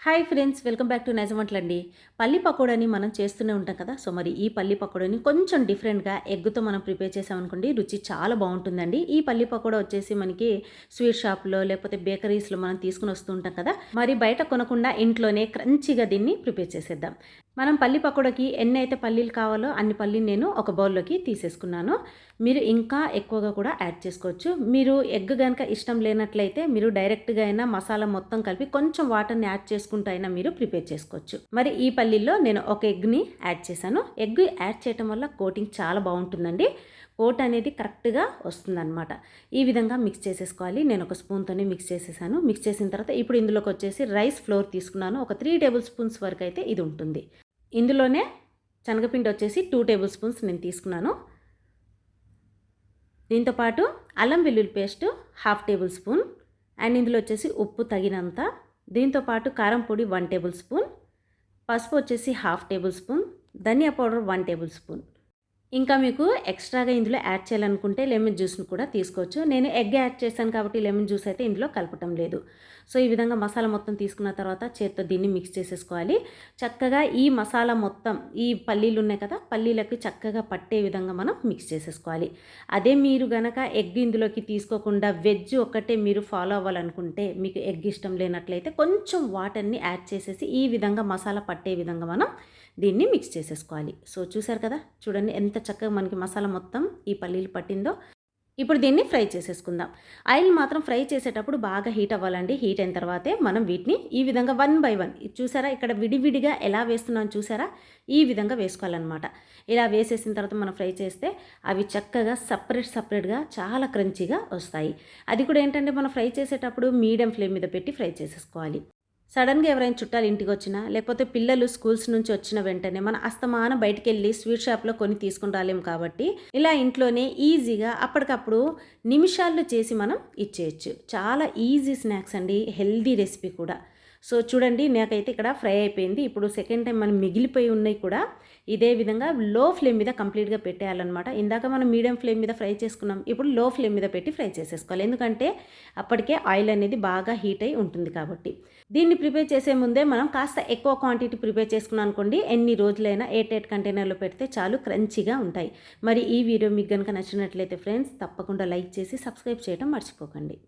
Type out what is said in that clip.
Hi friends, welcome back to Nizam వంటలండి. పల్లి పకోడాని మనం చేస్తూనే ఉంటాం కదా. సో మరి ఈ పల్లి పకోడాని కొంచెం డిఫరెంట్గా ఎగ్గుతో మనం ప్రిపేర్ చేసామనుకోండి, రుచి చాలా బాగుంటుందండి. ఈ పల్లి పకోడా వచ్చేసి మనకి స్వీట్ షాప్లో లేకపోతే బేకరీస్లో మనం తీసుకుని వస్తూ ఉంటాం కదా. మరి బయట కొనకుండా ఇంట్లోనే క్రంచిగా దీన్ని ప్రిపేర్ చేసేద్దాం. మనం పల్లి పకోడాకి ఎన్ని అయితే పల్లీలు కావాలో అన్ని పల్లీలు నేను ఒక బౌల్లోకి తీసేసుకున్నాను. మీరు ఇంకా ఎక్కువగా కూడా యాడ్ చేసుకోవచ్చు. మీరు ఎగ్ కనుక ఇష్టం లేనట్లయితే మీరు డైరెక్ట్గా అయినా మసాలా మొత్తం కలిపి కొంచెం వాటర్ని యాడ్ చేసుకుంటూ అయినా మీరు ప్రిపేర్ చేసుకోవచ్చు. మరి ఈ పల్లీల్లో నేను ఒక ఎగ్ని యాడ్ చేశాను. ఎగ్ యాడ్ చేయడం వల్ల కోటింగ్ చాలా బాగుంటుందండి. కోట్ అనేది కరెక్ట్గా వస్తుందన్నమాట. ఈ విధంగా మిక్స్ చేసేసుకోవాలి. నేను ఒక స్పూన్తోనే మిక్స్ చేసేసాను. మిక్స్ చేసిన తర్వాత ఇప్పుడు ఇందులోకి వచ్చేసి రైస్ ఫ్లోర్ తీసుకున్నాను. ఒక 3 టేబుల్ స్పూన్స్ వరకు అయితే ఇది ఉంటుంది. ఇందులోనే శనగపిండి వచ్చేసి 2 టేబుల్ స్పూన్స్ నేను తీసుకున్నాను. దీంతోపాటు అల్లం వెల్లుల్లి పేస్ట్ 1/2 టేబుల్ స్పూన్, అండ్ ఇందులో వచ్చేసి ఉప్పు తగినంత, దీంతోపాటు కారం పొడి 1 టేబుల్ స్పూన్, పసుపు వచ్చేసి 1/2 టేబుల్ స్పూన్, ధనియా పౌడర్ 1 టేబుల్ స్పూన్. ఇంకా మీకు ఎక్స్ట్రాగా ఇందులో యాడ్ చేయాలనుకుంటే లెమన్ జ్యూస్ని కూడా తీసుకోవచ్చు. నేను ఎగ్ యాడ్ చేశాను కాబట్టి లెమన్ జ్యూస్ అయితే ఇందులో కలపటం లేదు. సో ఈ విధంగా మసాలా మొత్తం తీసుకున్న తర్వాత చేత్తో దీన్ని మిక్స్ చేసేసుకోవాలి. చక్కగా ఈ మసాలా మొత్తం ఈ పల్లీలు ఉన్నాయి కదా, పల్లీలకి చక్కగా పట్టే విధంగా మనం మిక్స్ చేసేసుకోవాలి. అదే మీరు గనక ఎగ్ ఇందులోకి తీసుకోకుండా వెజ్ ఒక్కటే మీరు ఫాలో అవ్వాలనుకుంటే, మీకు ఎగ్ ఇష్టం లేనట్లయితే కొంచెం వాటర్ని యాడ్ చేసేసి ఈ విధంగా మసాలా పట్టే విధంగా మనం దీన్ని మిక్స్ చేసేసుకోవాలి. సో చూసారు కదా, చూడండి ఎంత చక్కగా మనకి మసాలా మొత్తం ఈ పల్లీలు పట్టిందో. ఇప్పుడు దీన్ని ఫ్రై చేసేసుకుందాం. ఆయిల్ మాత్రం ఫ్రై చేసేటప్పుడు బాగా హీట్ అవ్వాలండి. హీట్ అయిన తర్వాతే మనం వీటిని ఈ విధంగా 1 బై 1 చూసారా, ఇక్కడ విడివిడిగా ఎలా వేస్తున్నాను చూసారా, ఈ విధంగా వేసుకోవాలన్నమాట. ఇలా వేసేసిన తర్వాత మనం ఫ్రై చేస్తే అవి చక్కగా సపరేట్గా చాలా క్రంచీగా వస్తాయి. అది కూడా ఏంటంటే మనం ఫ్రై చేసేటప్పుడు మీడియం ఫ్లేమ్ మీద పెట్టి ఫ్రై చేసేసుకోవాలి. సడన్గా ఎవరైనా చుట్టాలు ఇంటికి వచ్చినా, లేకపోతే పిల్లలు స్కూల్స్ నుంచి వచ్చిన వెంటనే మన అస్తమాన బయటికి వెళ్ళి స్వీట్ షాప్లో కొని తీసుకుని రాలేము కాబట్టి ఇలా ఇంట్లోనే ఈజీగా అప్పటికప్పుడు నిమిషాల్లో చేసి మనం ఇచ్చేయచ్చు. చాలా ఈజీ స్నాక్స్ అండి, హెల్దీ రెసిపీ కూడా. సో చూడండి, నాకైతే ఇక్కడ ఫ్రై అయిపోయింది. ఇప్పుడు సెకండ్ టైం మనం మిగిలిపోయి ఉన్నాయి కూడా ఇదే విధంగా లో ఫ్లేమ్ మీద కంప్లీట్గా పెట్టేయాలన్నమాట. ఇందాక మనం మీడియం ఫ్లేమ్ మీద ఫ్రై చేసుకున్నాం, ఇప్పుడు లో ఫ్లేమ్ మీద పెట్టి ఫ్రై చేసేసుకోవాలి. ఎందుకంటే అప్పటికే ఆయిల్ అనేది బాగా హీట్ అయి ఉంటుంది కాబట్టి. దీన్ని ప్రిపేర్ చేసే ముందే మనం కాస్త ఎక్కువ క్వాంటిటీ ప్రిపేర్ చేసుకున్నాం అనుకోండి, ఎన్ని రోజులైనా ఎయిర్ టైట్ కంటైనర్లో పెడితే చాలు క్రంచీగా ఉంటాయి. మరి ఈ వీడియో మీకు కనుక నచ్చినట్లయితే ఫ్రెండ్స్ తప్పకుండా లైక్ చేసి సబ్స్క్రైబ్ చేయడం మర్చిపోకండి.